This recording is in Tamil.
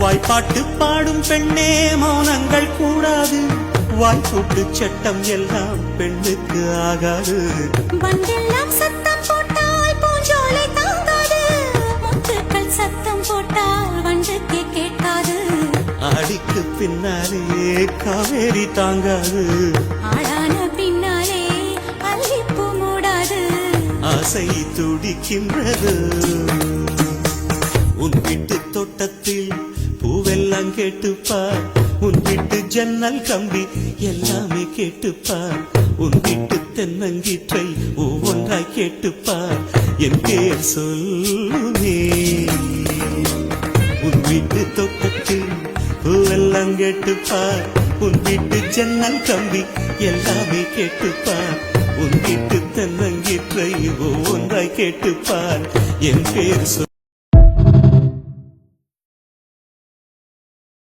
வாய்ப்பாட்டு பாடும் பெண்ணே மௌனங்கள் கூடாது, வாய்ப்பூட்டு சட்டம் எல்லாம் பெண்ணுக்கு ஆகாது. வண்டெல்லாம் சத்தம் போட்டால் பூஞ்சோலை தாங்காது, முத்துக்கள் சத்தம் போட்டால் வண்டுக்கு கேட்காது. ஆடிக்கு பின்னாலே காவேரி தாங்காது, ஆளான பின்னாலே அல்லிப்பூ மூடாது. ஆசை துடிக்கின்றது. உன் வீட்டு தோட்டத்தில் பூவெல்லாம் கேட்டுப்பார், உன் வீட்டு ஜன்னல் கம்பி எல்லாமே கேட்டுப்பார், உன் வீட்டு தென்னங்கீற்றை ஒவ்வொன்றாய் கேட்டுப்பார், என் பேர் சொல்லுமே. உன் வீட்டு தோட்டத்தில் பூவெல்லாம் கேட்டுப்பார், உன் வீட்டு ஜன்னல் கம்பி எல்லாமே கேட்டுப்பார், உன் வீட்டு தென்னங்கீற்றை ஒவ்வொன்றாய் கேட்டுப்பார், என் பேர் சொல்.